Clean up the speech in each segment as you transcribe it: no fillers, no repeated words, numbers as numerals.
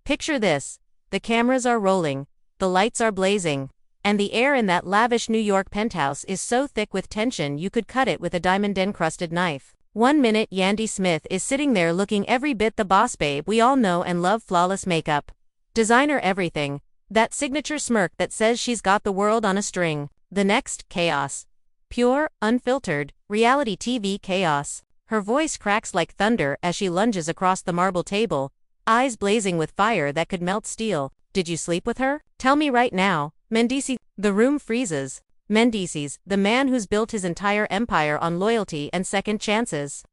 Picture this. The cameras are rolling, the lights are blazing, and the air in that lavish New York penthouse is so thick with tension you could cut it with a diamond-encrusted knife. 1 minute Yandy Smith is sitting there looking every bit the boss babe we all know and love, flawless makeup, designer everything, that signature smirk that says she's got the world on a string. The next, chaos. Pure, unfiltered, reality TV chaos. Her voice cracks like thunder as she lunges across the marble table, eyes blazing with fire that could melt steel. Did you sleep with her? Tell me right now. Mendeecees. The room freezes. Mendeecees, the man who's built his entire empire on loyalty and second chances,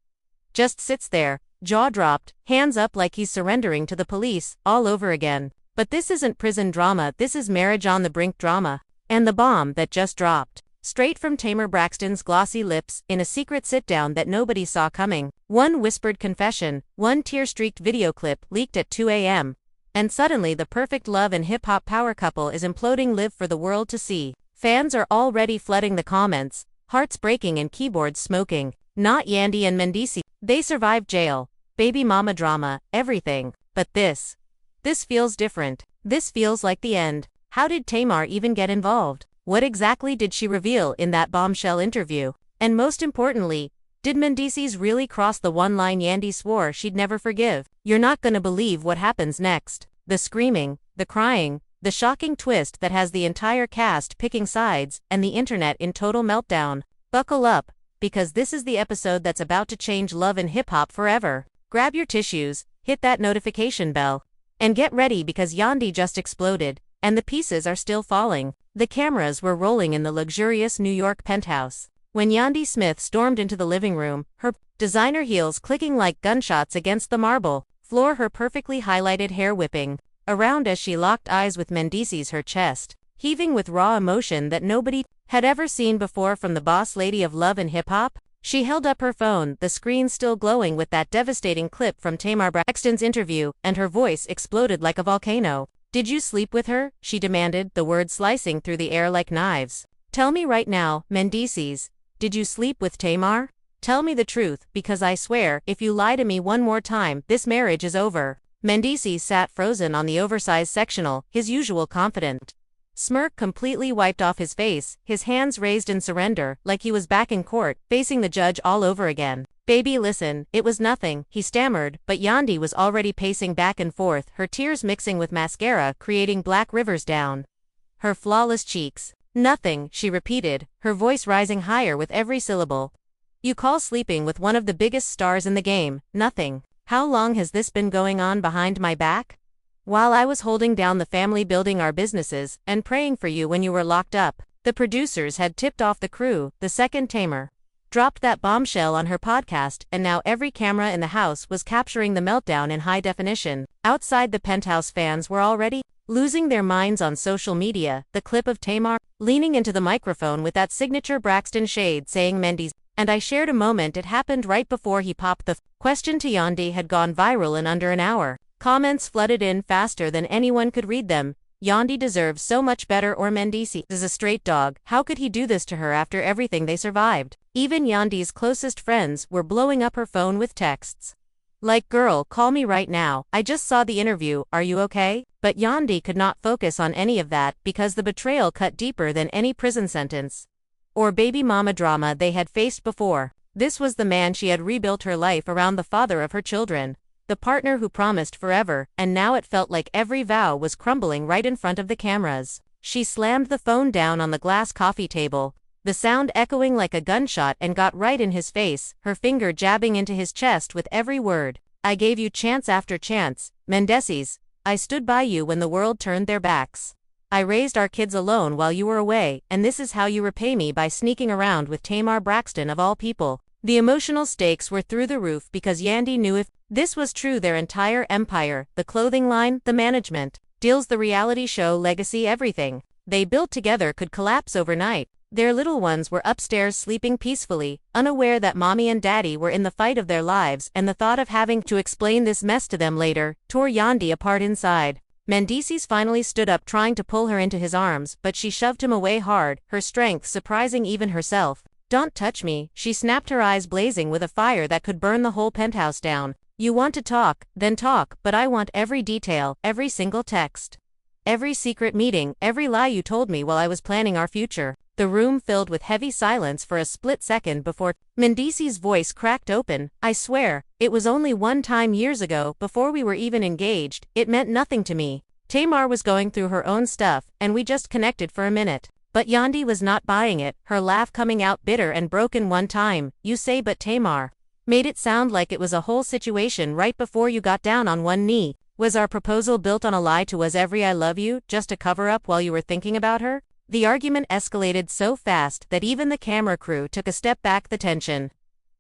just sits there, jaw dropped, hands up like he's surrendering to the police, all over again. But this isn't prison drama, this is marriage on the brink drama. And the bomb that just dropped, straight from Tamar Braxton's glossy lips, in a secret sit-down that nobody saw coming. One whispered confession, one tear-streaked video clip leaked at 2 a.m. And suddenly the perfect love and hip-hop power couple is imploding live for the world to see. Fans are already flooding the comments, hearts breaking and keyboards smoking. Not Yandy and Mendeecees. They survived jail, baby mama drama, everything. But this feels different. This feels like the end. How did Tamar even get involved? What exactly did she reveal in that bombshell interview? And most importantly, did Mendeecees really cross the one line Yandy swore she'd never forgive? You're not gonna believe what happens next. The screaming, the crying, the shocking twist that has the entire cast picking sides and the internet in total meltdown. Buckle up, because this is the episode that's about to change love and hip-hop forever. Grab your tissues, hit that notification bell, and get ready because Yandy just exploded, and the pieces are still falling. The cameras were rolling in the luxurious New York penthouse. When Yandy Smith stormed into the living room, her designer heels clicking like gunshots against the marble floor, her perfectly highlighted hair whipping around as she locked eyes with Mendeecees, her chest heaving with raw emotion that nobody had ever seen before from the boss lady of love and hip-hop. She held up her phone, the screen still glowing with that devastating clip from Tamar Braxton's interview, and her voice exploded like a volcano. Did you sleep with her? She demanded, the words slicing through the air like knives. Tell me right now, Mendeecees, did you sleep with Tamar? Tell me the truth, because I swear, if you lie to me one more time, this marriage is over. Mendeecees sat frozen on the oversized sectional, his usual confident smirk completely wiped off his face, his hands raised in surrender, like he was back in court, facing the judge all over again. Baby, listen, it was nothing, he stammered, but Yandy was already pacing back and forth, her tears mixing with mascara, creating black rivers down her flawless cheeks. Nothing, she repeated, her voice rising higher with every syllable. You call sleeping with one of the biggest stars in the game nothing? How long has this been going on behind my back? While I was holding down the family, building our businesses, and praying for you when you were locked up. The producers had tipped off the crew, the second Tamar dropped that bombshell on her podcast, and now every camera in the house was capturing the meltdown in high definition. Outside the penthouse, fans were already losing their minds on social media. The clip of Tamar leaning into the microphone with that signature Braxton shade saying Mendeecees, and I shared a moment, it happened right before he popped the question to Yandy had gone viral in under an hour. Comments flooded in faster than anyone could read them. Yandy deserves so much better, or Mendeecees is a straight dog. How could he do this to her after everything they survived? Even Yandy's closest friends were blowing up her phone with texts like, girl, call me right now, I just saw the interview, are you okay? But Yandy could not focus on any of that because the betrayal cut deeper than any prison sentence or baby mama drama they had faced before. This was the man she had rebuilt her life around, the father of her children, the partner who promised forever, and now it felt like every vow was crumbling right in front of the cameras. She slammed the phone down on the glass coffee table, the sound echoing like a gunshot, and got right in his face, her finger jabbing into his chest with every word. I gave you chance after chance, Mendeecees. I stood by you when the world turned their backs. I raised our kids alone while you were away, and this is how you repay me, by sneaking around with Tamar Braxton of all people. The emotional stakes were through the roof because Yandy knew if this was true, their entire empire, the clothing line, the management deals, the reality show legacy, everything they built together could collapse overnight. Their little ones were upstairs sleeping peacefully, unaware that mommy and daddy were in the fight of their lives, and the thought of having to explain this mess to them later tore Yandy apart inside. Mendeecees finally stood up, trying to pull her into his arms, but she shoved him away hard, her strength surprising even herself. Don't touch me, she snapped, her eyes blazing with a fire that could burn the whole penthouse down. You want to talk, then talk, but I want every detail, every single text. Every secret meeting, every lie you told me while I was planning our future. The room filled with heavy silence for a split second before Mendeecees' voice cracked open. I swear, it was only one time years ago, before we were even engaged. It meant nothing to me. Tamar was going through her own stuff, and we just connected for a minute. But Yandy was not buying it, her laugh coming out bitter and broken one time. You say but Tamar made it sound like it was a whole situation right before you got down on one knee. Was our proposal built on a lie to was every I love you, just a cover-up while you were thinking about her? The argument escalated so fast that even the camera crew took a step back, the tension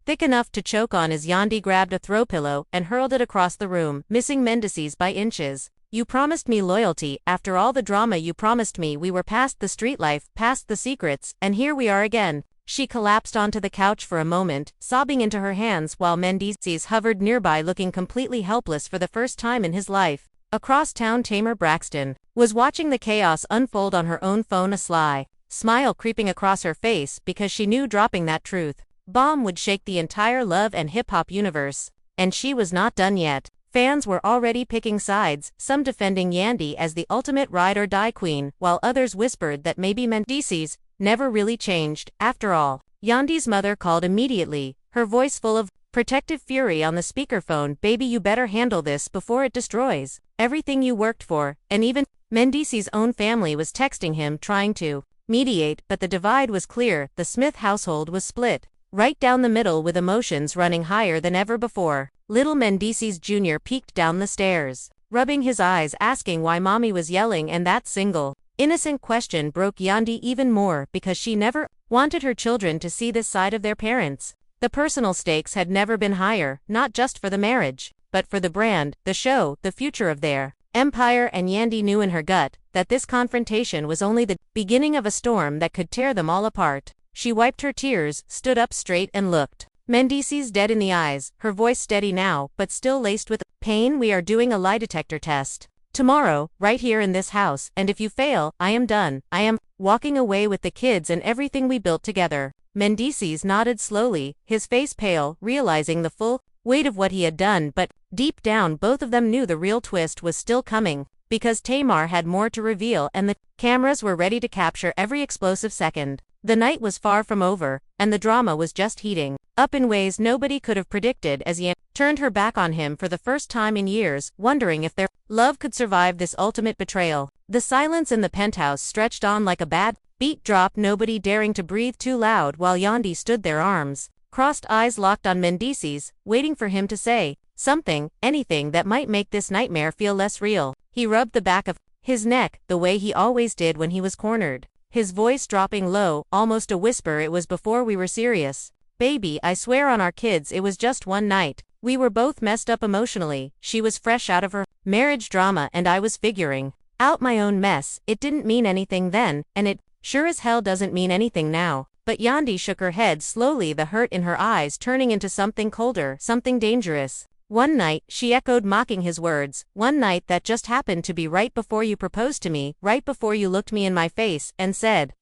thick enough to choke on as Yandy grabbed a throw pillow and hurled it across the room, missing Mendeecees by inches. You promised me loyalty, after all the drama you promised me. We were past the street life, past the secrets, and here we are again. She collapsed onto the couch for a moment, sobbing into her hands while Mendeecees hovered nearby looking completely helpless for the first time in his life. Across town, Tamar Braxton was watching the chaos unfold on her own phone, a sly smile creeping across her face because she knew dropping that truth bomb would shake the entire love and hip-hop universe. And she was not done yet. Fans were already picking sides, some defending Yandy as the ultimate ride-or-die queen, while others whispered that maybe Mendeecees never really changed. After all, Yandy's mother called immediately, her voice full of protective fury on the speakerphone. Baby, you better handle this before it destroys everything you worked for. And even Mendeecees' own family was texting him trying to mediate, but the divide was clear. The Smith household was split right down the middle, with emotions running higher than ever before. Little Mendeecees Jr. peeked down the stairs, rubbing his eyes, asking why mommy was yelling, and that single innocent question broke Yandy even more because she never wanted her children to see this side of their parents. The personal stakes had never been higher, not just for the marriage, but for the brand, the show, the future of their empire. And Yandy knew in her gut that this confrontation was only the beginning of a storm that could tear them all apart. She wiped her tears, stood up straight, and looked Mendeecees dead in the eyes, her voice steady now, but still laced with pain. We are doing a lie detector test tomorrow, right here in this house, and if you fail, I am done. I am walking away with the kids and everything we built together. Mendeecees nodded slowly, his face pale, realizing the full weight of what he had done, but deep down both of them knew the real twist was still coming, because Tamar had more to reveal and the cameras were ready to capture every explosive second. The night was far from over, and the drama was just heating up in ways nobody could have predicted as Yandy turned her back on him for the first time in years, wondering if their love could survive this ultimate betrayal. The silence in the penthouse stretched on like a bad beat drop, nobody daring to breathe too loud while Yandy stood there, arms crossed, eyes locked on Mendeecees, waiting for him to say something, anything that might make this nightmare feel less real. He rubbed the back of his neck, the way he always did when he was cornered, his voice dropping low, almost a whisper. It was before we were serious. Baby, I swear on our kids it was just one night. We were both messed up emotionally. She was fresh out of her marriage drama and I was figuring out my own mess. It didn't mean anything then, and it sure as hell doesn't mean anything now. But Yandy shook her head slowly, the hurt in her eyes turning into something colder, something dangerous. One night, she echoed, mocking his words. One night that just happened to be right before you proposed to me, right before you looked me in my face and said,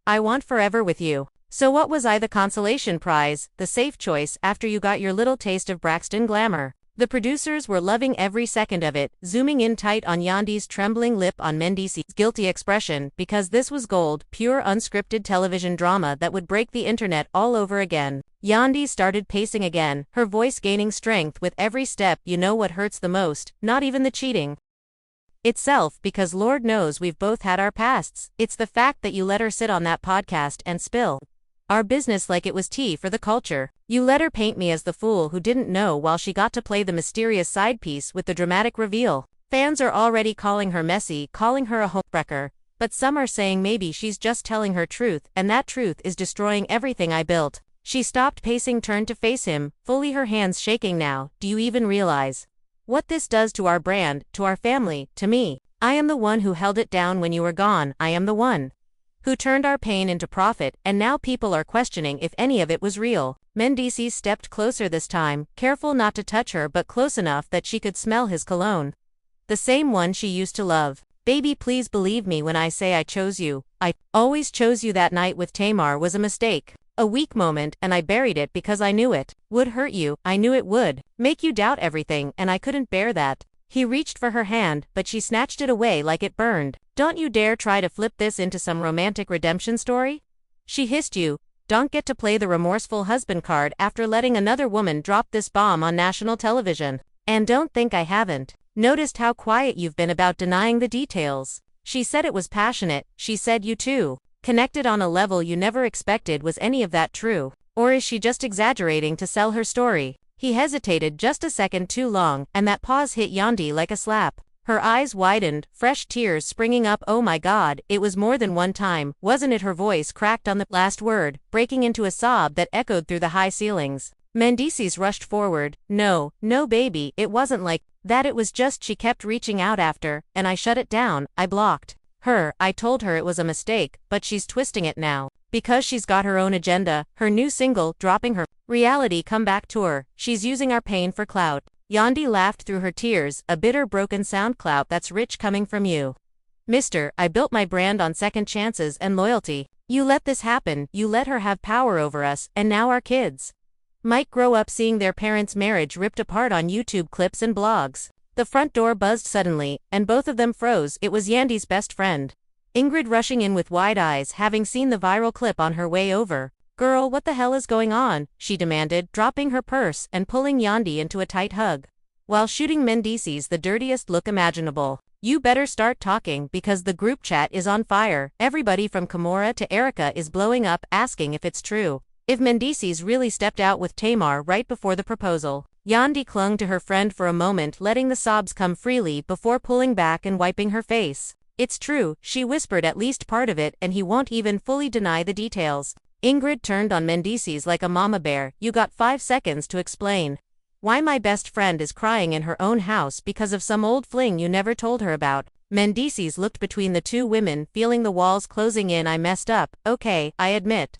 I want forever with you. So what was I? The consolation prize, the safe choice after you got your little taste of Braxton glamour. The producers were loving every second of it, zooming in tight on Yandy's trembling lip, on Mendeecees' guilty expression, because this was gold, pure unscripted television drama that would break the internet all over again. Yandy started pacing again, her voice gaining strength with every step. You know what hurts the most? Not even the cheating itself, because Lord knows we've both had our pasts. It's the fact that you let her sit on that podcast and spill our business like it was tea for the culture. You let her paint me as the fool who didn't know while she got to play the mysterious side piece with the dramatic reveal. Fans are already calling her messy, calling her a homewrecker, but some are saying maybe she's just telling her truth, and that truth is destroying everything I built. She stopped pacing, turned to face him, fully, her hands shaking now. Do you even realize what this does to our brand, to our family, to me? I am the one who held it down when you were gone. I am the one who turned our pain into profit, and now people are questioning if any of it was real. Mendeecees stepped closer this time, careful not to touch her but close enough that she could smell his cologne. The same one she used to love. Baby, please believe me when I say I chose you. I always chose you. That night with Tamar was a mistake. A weak moment, and I buried it because I knew it would hurt you. I knew it would make you doubt everything, and I couldn't bear that. He reached for her hand, but she snatched it away like it burned. Don't you dare try to flip this into some romantic redemption story? She hissed. You don't get to play the remorseful husband card after letting another woman drop this bomb on national television. And don't think I haven't noticed how quiet you've been about denying the details. She said it was passionate. She said you two connected on a level you never expected. Was any of that true? Or is she just exaggerating to sell her story? He hesitated just a second too long, and that pause hit Yandy like a slap. Her eyes widened, fresh tears springing up. Oh my God, it was more than one time, wasn't it? Her voice cracked on the last word, breaking into a sob that echoed through the high ceilings. Mendeecees rushed forward. No, baby, it wasn't like that. It was just she kept reaching out after, and I shut it down. I blocked her. I told her it was a mistake, but she's twisting it now. Because she's got her own agenda, her new single, dropping her reality comeback tour. She's using our pain for clout. Yandy laughed through her tears, a bitter broken sound. Clout that's rich coming from you. Mister, I built my brand on second chances and loyalty. You let this happen, you let her have power over us, and now our kids might grow up seeing their parents' marriage ripped apart on YouTube clips and blogs. The front door buzzed suddenly, and both of them froze. It was Yandy's best friend, Ingrid, rushing in with wide eyes, having seen the viral clip on her way over. Girl, what the hell is going on? She demanded, dropping her purse and pulling Yandy into a tight hug, while shooting Mendeecees the dirtiest look imaginable. You better start talking, because the group chat is on fire. Everybody from Kimura to Erica is blowing up, asking if it's true. If Mendeecees really stepped out with Tamar right before the proposal. Yandy clung to her friend for a moment, letting the sobs come freely before pulling back and wiping her face. It's true, she whispered, at least part of it, and he won't even fully deny the details. Ingrid turned on Mendeecees like a mama bear. You got 5 seconds to explain why my best friend is crying in her own house because of some old fling you never told her about. Mendeecees looked between the two women, feeling the walls closing in. I messed up, okay, I admit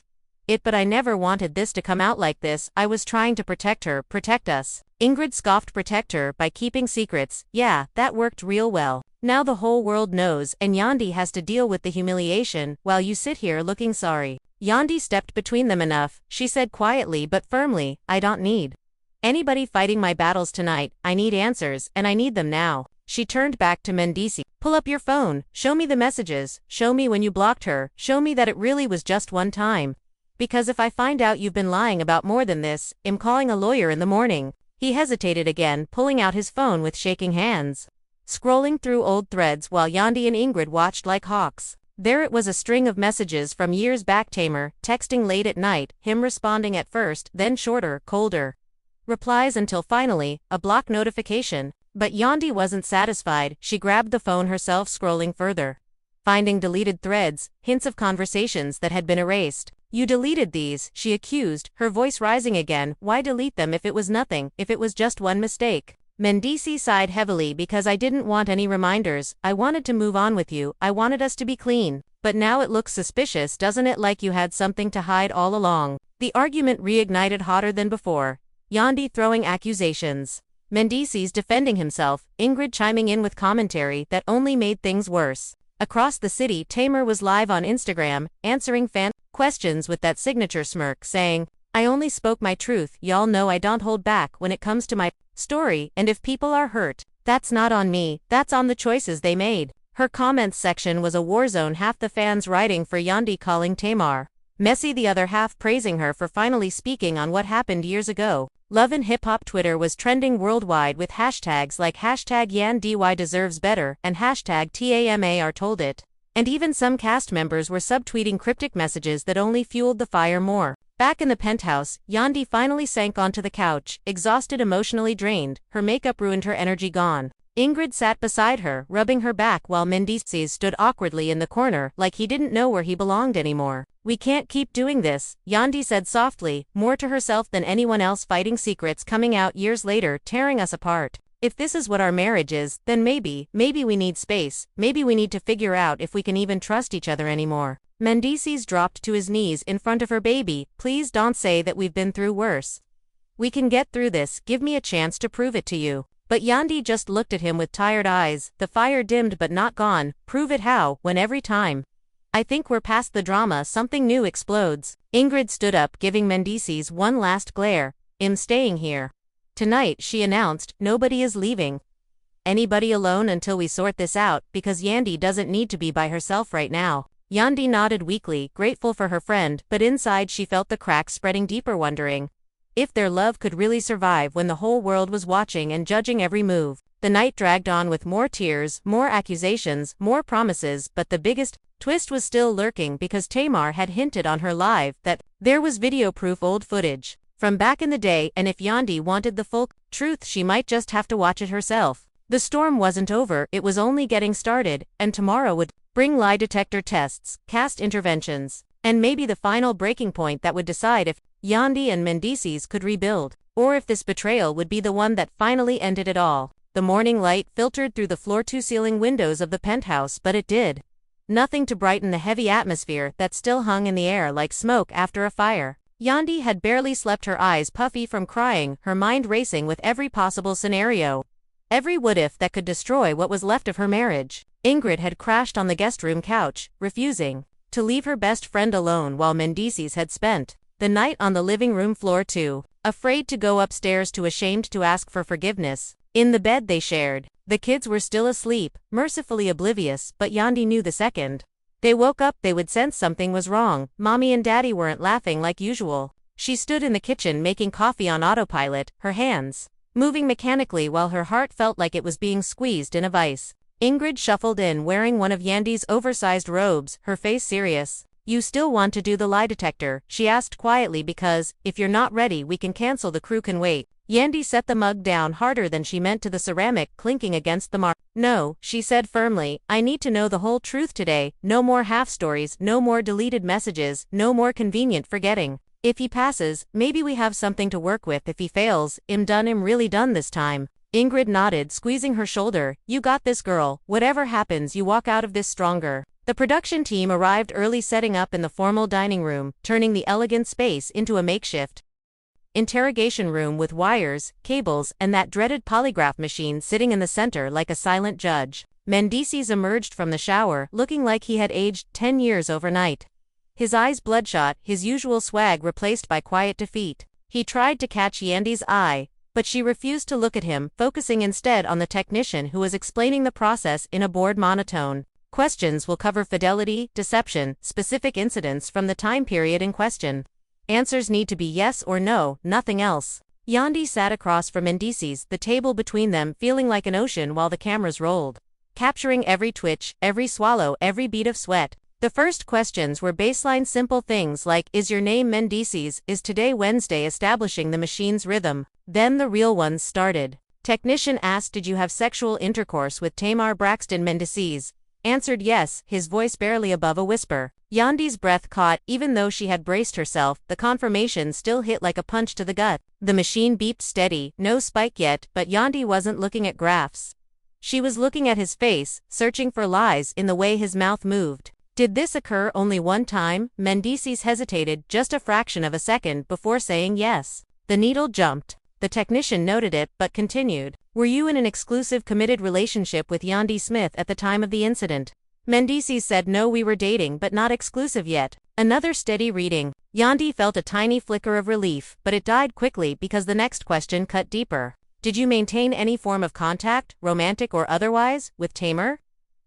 it, but I never wanted this to come out like this. I was trying to protect her, protect us. Ingrid scoffed. Protect her by keeping secrets? Yeah, that worked real well. Now the whole world knows, and Yandy has to deal with the humiliation, while you sit here looking sorry. Yandy stepped between them. Enough, she said quietly but firmly. I don't need anybody fighting my battles tonight. I need answers, and I need them now. She turned back to Mendeecees. Pull up your phone, show me the messages, show me when you blocked her, show me that it really was just one time. Because if I find out you've been lying about more than this, I'm calling a lawyer in the morning. He hesitated again, pulling out his phone with shaking hands, scrolling through old threads while Yandy and Ingrid watched like hawks. There it was, a string of messages from years back. Tamar, texting late at night, him responding at first, then shorter, colder replies, until finally, a block notification. But Yandy wasn't satisfied. She grabbed the phone herself, scrolling further, finding deleted threads, hints of conversations that had been erased. You deleted these, she accused, her voice rising again. Why delete them if it was nothing, if it was just one mistake? Mendeecees sighed heavily. Because I didn't want any reminders. I wanted to move on with you. I wanted us to be clean. But now it looks suspicious, doesn't it? Like you had something to hide all along. The argument reignited, hotter than before. Yandy throwing accusations, Mendeecees defending himself, Ingrid chiming in with commentary that only made things worse. Across the city, Tamar was live on Instagram, answering fan questions with that signature smirk, saying, I only spoke my truth. Y'all know I don't hold back when it comes to my story, and if people are hurt, that's not on me, that's on the choices they made. Her comments section was a war zone, half the fans writing for Yandy, calling Tamar messy, the other half praising her for finally speaking on what happened years ago. Love and Hip Hop Twitter was trending worldwide with hashtags like hashtag Yandy deserves better and hashtag TAMAR told it. And even some cast members were subtweeting cryptic messages that only fueled the fire more. Back in the penthouse, Yandy finally sank onto the couch, exhausted, emotionally drained, her makeup ruined, her energy gone. Ingrid sat beside her, rubbing her back, while Mendeecees stood awkwardly in the corner, like he didn't know where he belonged anymore. We can't keep doing this, Yandy said softly, more to herself than anyone else, fighting secrets coming out years later, tearing us apart. If this is what our marriage is, then maybe we need space, maybe we need to figure out if we can even trust each other anymore. Mendeecees dropped to his knees in front of her. Baby, please don't say that we've been through worse. We can get through this, give me a chance to prove it to you. But Yandy just looked at him with tired eyes, the fire dimmed but not gone. Prove it how, when every time I think we're past the drama, something new explodes. Ingrid stood up, giving Mendeecees one last glare. I'm staying here. Tonight, she announced, nobody is leaving. Anybody alone until we sort this out, because Yandy doesn't need to be by herself right now. Yandy nodded weakly, grateful for her friend, but inside she felt the cracks spreading deeper, wondering if their love could really survive when the whole world was watching and judging every move. The night dragged on with more tears, more accusations, more promises, but the biggest twist was still lurking because Tamar had hinted on her live that there was video-proof old footage from back in the day, and if Yandy wanted the full truth, she might just have to watch it herself. The storm wasn't over, it was only getting started, and tomorrow would bring lie detector tests, cast interventions, and maybe the final breaking point that would decide if Yandy and Mendeecees could rebuild, or if this betrayal would be the one that finally ended it all. The morning light filtered through the floor-to-ceiling windows of the penthouse, but it did nothing to brighten the heavy atmosphere that still hung in the air like smoke after a fire. Yandy had barely slept, her eyes puffy from crying, her mind racing with every possible scenario. Every what-if that could destroy what was left of her marriage. Ingrid had crashed on the guest room couch, refusing to leave her best friend alone, while Mendeecees had spent the night on the living room floor too, afraid to go upstairs, too ashamed to ask for forgiveness. In the bed they shared, the kids were still asleep, mercifully oblivious, but Yandy knew the second they woke up they would sense something was wrong. Mommy and Daddy weren't laughing like usual. She stood in the kitchen making coffee on autopilot, her hands moving mechanically while her heart felt like it was being squeezed in a vice. Ingrid shuffled in, wearing one of Yandy's oversized robes, her face serious. You still want to do the lie detector? She asked quietly, because if you're not ready we can cancel, the crew can wait. Yandy set the mug down harder than she meant to the ceramic clinking against the marble. No, she said firmly, I need to know the whole truth today. No more half stories, no more deleted messages, no more convenient forgetting. If he passes, maybe we have something to work with. If he fails, I'm really done this time. Ingrid nodded, squeezing her shoulder. You got this, girl. Whatever happens, you walk out of this stronger. The production team arrived early, setting up in the formal dining room, turning the elegant space into a makeshift interrogation room with wires, cables, and that dreaded polygraph machine sitting in the center like a silent judge. Mendeecees emerged from the shower, looking like he had aged 10 years overnight. His eyes bloodshot, his usual swag replaced by quiet defeat. He tried to catch Yandy's eye, but she refused to look at him, focusing instead on the technician who was explaining the process in a bored monotone. Questions will cover fidelity, deception, specific incidents from the time period in question. Answers need to be yes or no, nothing else. Yandy sat across from Mendeecees, the table between them feeling like an ocean while the cameras rolled, capturing every twitch, every swallow, every bead of sweat. The first questions were baseline simple things like, is your name Mendeecees? Is today Wednesday? Establishing the machine's rhythm. Then the real ones started. Technician asked, did you have sexual intercourse with Tamar Braxton? Mendeecees answered yes, his voice barely above a whisper. Yandy's breath caught. Even though she had braced herself, the confirmation still hit like a punch to the gut. The machine beeped steady, no spike yet, but Yandy wasn't looking at graphs. She was looking at his face, searching for lies in the way his mouth moved. Did this occur only one time? Mendeecees hesitated just a fraction of a second before saying yes. The needle jumped. The technician noted it, but continued. Were you in an exclusive, committed relationship with Yandy Smith at the time of the incident? Mendeecees said no, we were dating but not exclusive yet. Another steady reading. Yandy felt a tiny flicker of relief, but it died quickly because the next question cut deeper. Did you maintain any form of contact, romantic or otherwise, with Tamar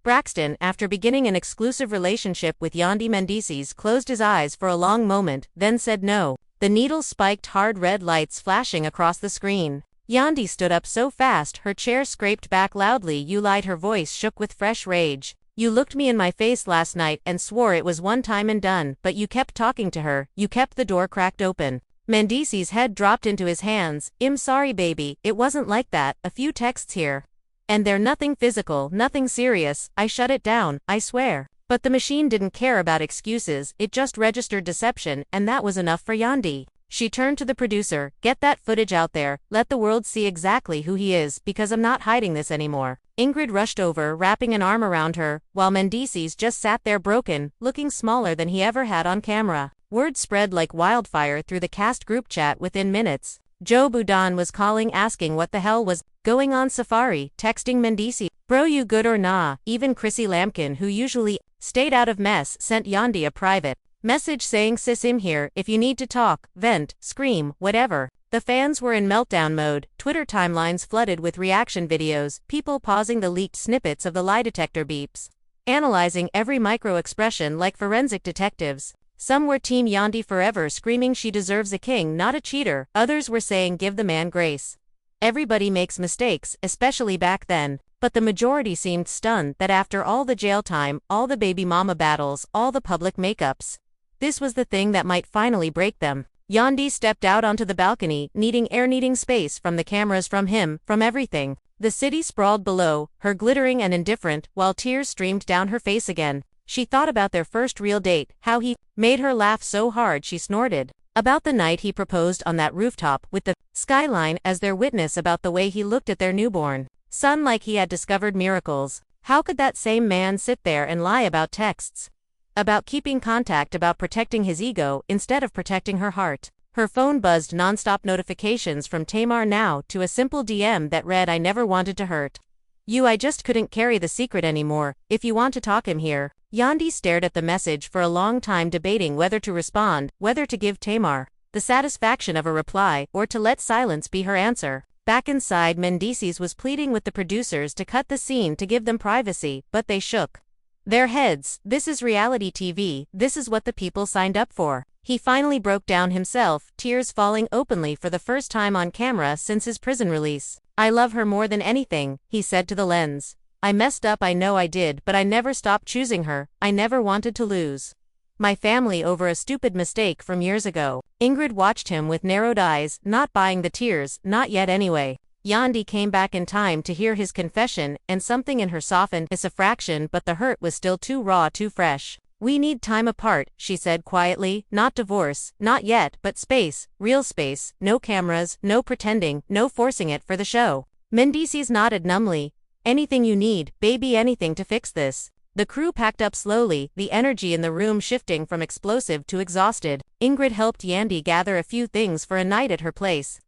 Braxton after beginning an exclusive relationship with Yandy? Mendeecees closed his eyes for a long moment, then said no. The needle spiked, hard red lights flashing across the screen. Yandy stood up so fast her chair scraped back loudly. You lied, her voice shook with fresh rage. You looked me in my face last night and swore it was one time and done, but you kept talking to her, you kept the door cracked open. Mendeecees' head dropped into his hands. I'm sorry baby, it wasn't like that, a few texts here and there, nothing physical, nothing serious. I shut it down, I swear. But the machine didn't care about excuses, it just registered deception, and that was enough for Yandy. She turned to the producer, get that footage out there, let the world see exactly who he is, because I'm not hiding this anymore. Ingrid rushed over, wrapping an arm around her, while Mendeecees just sat there broken, looking smaller than he ever had on camera. Word spread like wildfire through the cast group chat within minutes. Joe Budon was calling asking what the hell was going on. Safari, texting Mendeecees, bro you good or nah. Even Chrissy Lampkin, who usually stayed out of mess, sent Yandy a private message saying sis I'm here if you need to talk, vent, scream, whatever. The fans were in meltdown mode, Twitter timelines flooded with reaction videos, people pausing the leaked snippets of the lie detector beeps, analyzing every micro-expression like forensic detectives. Some were Team Yandy forever, screaming she deserves a king, not a cheater. Others were saying give the man grace. Everybody makes mistakes, especially back then. But the majority seemed stunned that after all the jail time, all the baby mama battles, all the public makeups, this was the thing that might finally break them. Yandy stepped out onto the balcony, needing air, needing space from the cameras, from him, from everything. The city sprawled below, her glittering and indifferent, while tears streamed down her face again. She thought about their first real date, how he made her laugh so hard she snorted. About the night he proposed on that rooftop with the skyline as their witness, about the way he looked at their newborn son like he had discovered miracles. How could that same man sit there and lie about texts? About keeping contact, about protecting his ego instead of protecting her heart. Her phone buzzed, nonstop notifications from Tamar, now to a simple DM that read, I never wanted to hurt you, I just couldn't carry the secret anymore. If you want to talk, I'm here. Yandy stared at the message for a long time, debating whether to respond, whether to give Tamar the satisfaction of a reply, or to let silence be her answer. Back inside, Mendeecees was pleading with the producers to cut the scene to give them privacy, but they shook their heads. This is reality TV, this is what the people signed up for. He finally broke down himself, tears falling openly for the first time on camera since his prison release. I love her more than anything, he said to the lens. I messed up, I know I did, but I never stopped choosing her. I never wanted to lose my family over a stupid mistake from years ago. Ingrid watched him with narrowed eyes, not buying the tears, not yet anyway. Yandy came back in time to hear his confession, and something in her softened just a fraction, but the hurt was still too raw, too fresh. We need time apart, she said quietly, not divorce, not yet, but space, real space, no cameras, no pretending, no forcing it for the show. Mendeecees nodded numbly. Anything you need, baby, anything to fix this. The crew packed up slowly, the energy in the room shifting from explosive to exhausted. Ingrid helped Yandy gather a few things for a night at her place,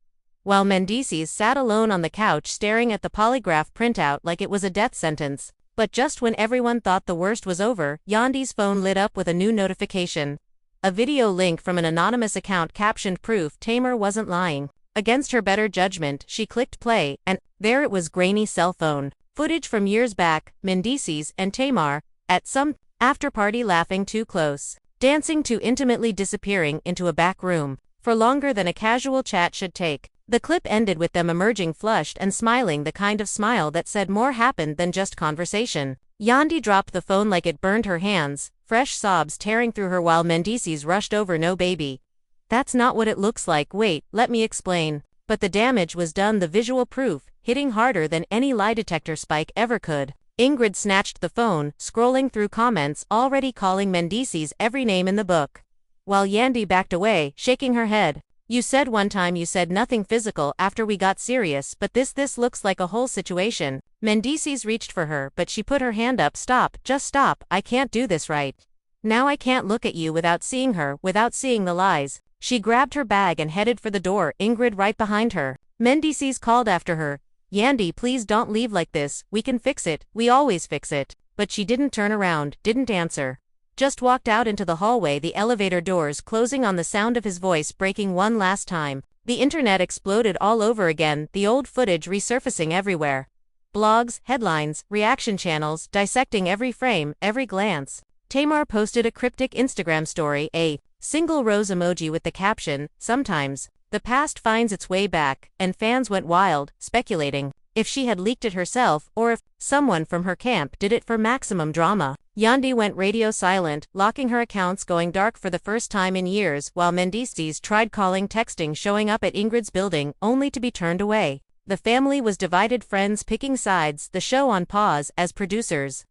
while Mendeecees sat alone on the couch staring at the polygraph printout like it was a death sentence. But just when everyone thought the worst was over, Yandy's phone lit up with a new notification. A video link from an anonymous account captioned proof Tamar wasn't lying. Against her better judgment, she clicked play, and there it was, grainy cell phone footage from years back, Mendeecees and Tamar at some after-party, laughing too close, dancing too intimately, disappearing into a back room for longer than a casual chat should take. The clip ended with them emerging flushed and smiling, the kind of smile that said more happened than just conversation. Yandy dropped the phone like it burned her hands, fresh sobs tearing through her while Mendeecees rushed over. No baby. That's not what it looks like. Wait, let me explain. But the damage was done, the visual proof, hitting harder than any lie detector spike ever could. Ingrid snatched the phone, scrolling through comments, already calling Mendeecees every name in the book, while Yandy backed away, shaking her head. You said one time you said nothing physical after we got serious, but this looks like a whole situation. Mendeecees reached for her, but she put her hand up. Stop, just stop, I can't do this right now. I can't look at you without seeing her, without seeing the lies. She grabbed her bag and headed for the door, Ingrid right behind her. Mendeecees called after her, Yandy, please don't leave like this, we can fix it, we always fix it. But she didn't turn around, didn't answer. Just walked out into the hallway, the elevator doors closing on the sound of his voice breaking one last time. The internet exploded all over again, the old footage resurfacing everywhere. Blogs, headlines, reaction channels, dissecting every frame, every glance. Tamar posted a cryptic Instagram story, a single rose emoji with the caption, sometimes the past finds its way back, and fans went wild, speculating if she had leaked it herself or if someone from her camp did it for maximum drama. Yandy went radio silent, locking her accounts, going dark for the first time in years, while Mendeecees tried calling, texting, showing up at Ingrid's building, only to be turned away. The family was divided, friends picking sides, the show on pause as producers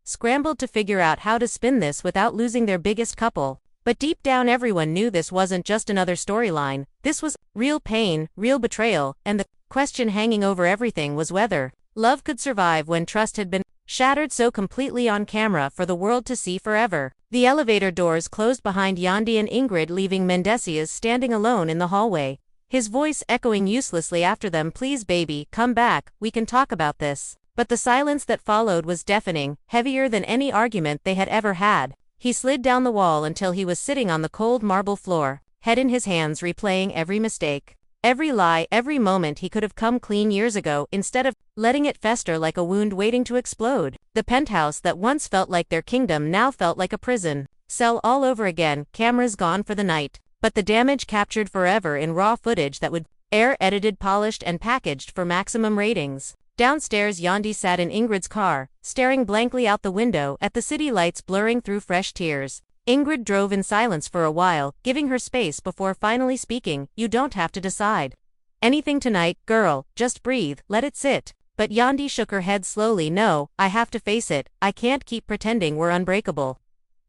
scrambled to figure out how to spin this without losing their biggest couple. But deep down everyone knew this wasn't just another storyline, this was real pain, real betrayal, and the question hanging over everything was whether love could survive when trust had been shattered so completely on camera for the world to see forever. The elevator doors closed behind Yandy and Ingrid, leaving Mendeecees standing alone in the hallway. his voice echoing uselessly after them. "Please baby, come back, we can talk about this." But the silence that followed was deafening, heavier than any argument they had ever had. He slid down the wall until he was sitting on the cold marble floor, head in his hands, replaying every mistake, every lie, every moment he could have come clean years ago, instead of letting it fester like a wound waiting to explode. The penthouse that once felt like their kingdom now felt like a prison cell all over again, cameras gone for the night, but the damage captured forever in raw footage that would air, edited, polished, and packaged for maximum ratings. Downstairs, Yandy sat in Ingrid's car, staring blankly out the window at the city lights blurring through fresh tears. Ingrid drove in silence for a while, giving her space before finally speaking. "You don't have to decide anything tonight, girl, just breathe, let it sit." But Yandy shook her head slowly. "No, I have to face it, I can't keep pretending we're unbreakable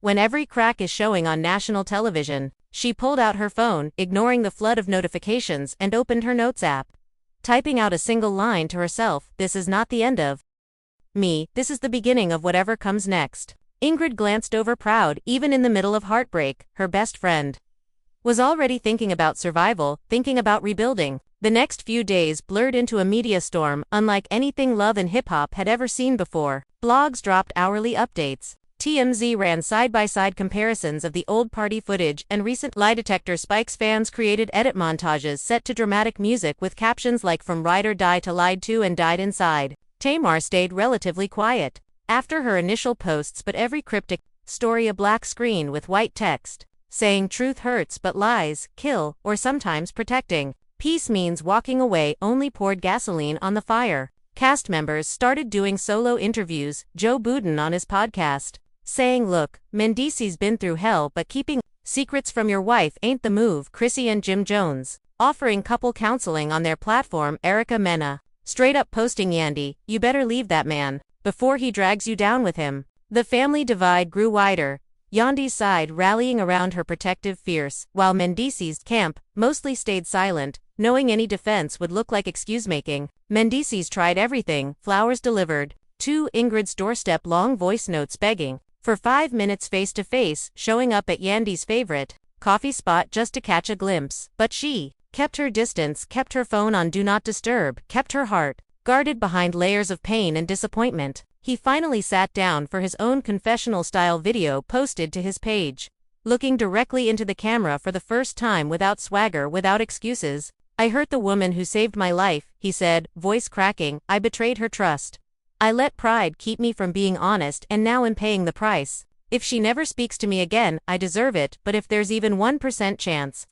when every crack is showing on national television." She pulled out her phone, ignoring the flood of notifications, and opened her notes app, typing out a single line to herself: "This is not the end of me, this is the beginning of whatever comes next." Ingrid glanced over, proud. Even in the middle of heartbreak, her best friend was already thinking about survival, thinking about rebuilding. The next few days blurred into a media storm unlike anything love and hip-hop had ever seen before. Blogs dropped hourly updates. TMZ ran side-by-side comparisons of the old party footage and recent lie detector spikes. Fans created edit montages set to dramatic music with captions like "From ride or die to lied to and died inside." Tamar stayed relatively quiet after her initial posts, but every cryptic story a black screen with white text saying "Truth hurts but lies kill," or sometimes protecting peace means walking away, only poured gasoline on the fire. Cast members started doing solo interviews. Joe Budden on his podcast saying, "Look, Mendeecees been through hell, but keeping secrets from your wife ain't the move." Chrissy and Jim Jones offering couple counseling on their platform. Erica Mena straight up posting, "Yandy, you better leave that man before he drags you down with him." The family divide grew wider, Yandy's side rallying around her protective fierce, while Mendeecees' camp mostly stayed silent, knowing any defense would look like excuse-making. Mendeecees tried everything, flowers delivered to Ingrid's doorstep, long voice notes begging for 5 minutes face-to-face, showing up at Yandy's favorite coffee spot just to catch a glimpse. But she kept her distance, kept her phone on Do Not Disturb, kept her heart guarded behind layers of pain and disappointment. He finally sat down for his own confessional-style video posted to his page, looking directly into the camera for the first time, without swagger, without excuses. "I hurt the woman who saved my life," he said, voice cracking. "I betrayed her trust. I let pride keep me from being honest, and now I'm paying the price. If she never speaks to me again, I deserve it, but if there's even 1% chance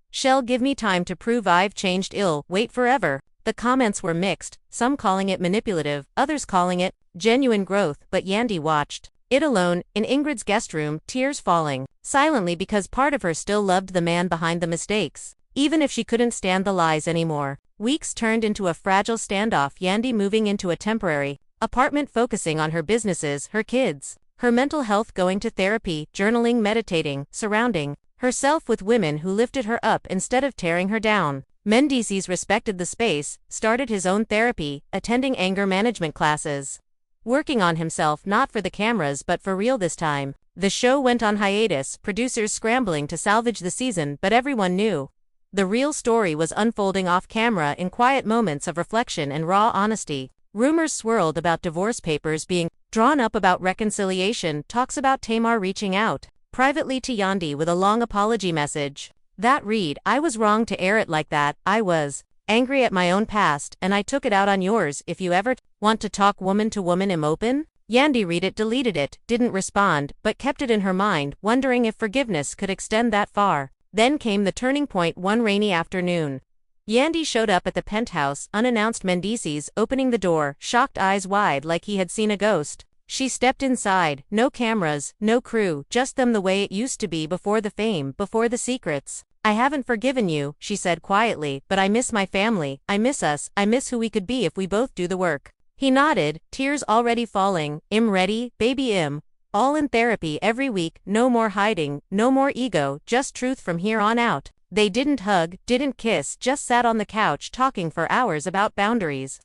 she'll give me time to prove I've changed, I'll wait forever." The comments were mixed, some calling it manipulative, others calling it genuine growth, but Yandy watched it alone, in Ingrid's guest room, tears falling silently because part of her still loved the man behind the mistakes, even if she couldn't stand the lies anymore. Weeks turned into a fragile standoff, Yandy moving into a temporary apartment, focusing on her businesses, her kids, her mental health, going to therapy, journaling, meditating, surrounding herself with women who lifted her up instead of tearing her down. Mendeecees respected the space, started his own therapy, attending anger management classes, working on himself, not for the cameras but for real this time. The show went on hiatus, producers scrambling to salvage the season, but everyone knew the real story was unfolding off camera in quiet moments of reflection and raw honesty. Rumors swirled about divorce papers being drawn up, about reconciliation, talks about Tamar reaching out privately to Yandy with a long apology message that read, "I was wrong to air it like that, I was angry at my own past, and I took it out on yours. If you ever want to talk woman to woman, I'm open." Yandy read it, deleted it, didn't respond, but kept it in her mind, wondering if forgiveness could extend that far. Then came the turning point. One rainy afternoon, Yandy showed up at the penthouse, unannounced. Mendeecees opening the door, shocked, eyes wide like he had seen a ghost. She stepped inside, no cameras, no crew, just them the way it used to be before the fame, before the secrets. "I haven't forgiven you," she said quietly, "but I miss my family, I miss us, I miss who we could be if we both do the work." He nodded, tears already falling. "I'm ready, baby, I'm all in therapy every week, no more hiding, no more ego, just truth from here on out." They didn't hug, didn't kiss, just sat on the couch talking for hours about boundaries,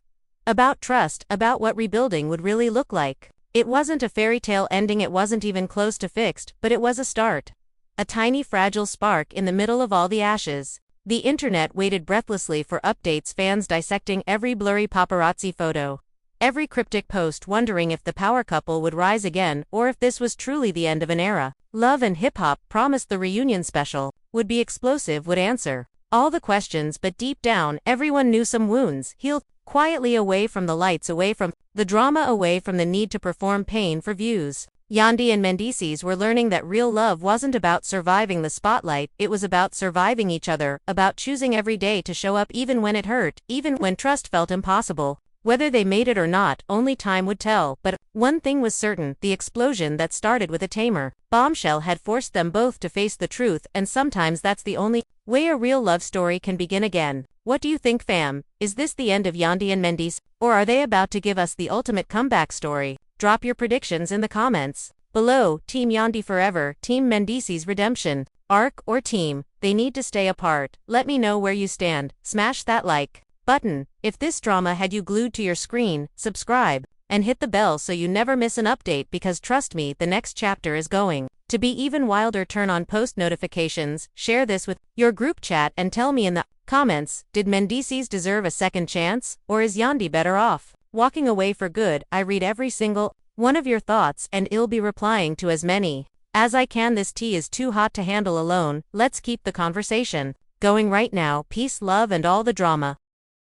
about trust, about what rebuilding would really look like. It wasn't a fairy tale ending, it wasn't even close to fixed, but it was a start. A tiny fragile spark in the middle of all the ashes. The internet waited breathlessly for updates, fans dissecting every blurry paparazzi photo, every cryptic post wondering if the power couple would rise again or if this was truly the end of an era. Love and Hip Hop promised the reunion special would be explosive, would answer all the questions, but deep down, everyone knew some wounds healed quietly, away from the lights, away from the drama, away from the need to perform pain for views. Yandy and Mendeecees were learning that real love wasn't about surviving the spotlight, it was about surviving each other, about choosing every day to show up even when it hurt, even when trust felt impossible. Whether they made it or not, only time would tell, but one thing was certain: the explosion that started with a Tamar Bombshell had forced them both to face the truth, and sometimes that's the only way a real love story can begin again. What do you think, fam? Is this the end of Yandy and Mendeecees, or are they about to give us the ultimate comeback story? Drop your predictions in the comments below. Team Yandy forever, Team Mendeecees redemption arc, or team they need to stay apart? Let me know where you stand. Smash that like button if this drama had you glued to your screen, subscribe, and hit the bell so you never miss an update, because trust me, the next chapter is going to be even wilder. Turn on post notifications, share this with your group chat, and tell me in the comments, did Mendeecees deserve a second chance, or is Yandy better off walking away for good? I read every single one of your thoughts, and I'll be replying to as many as I can. This tea is too hot to handle alone. Let's keep the conversation going right now. Peace, love, and all the drama.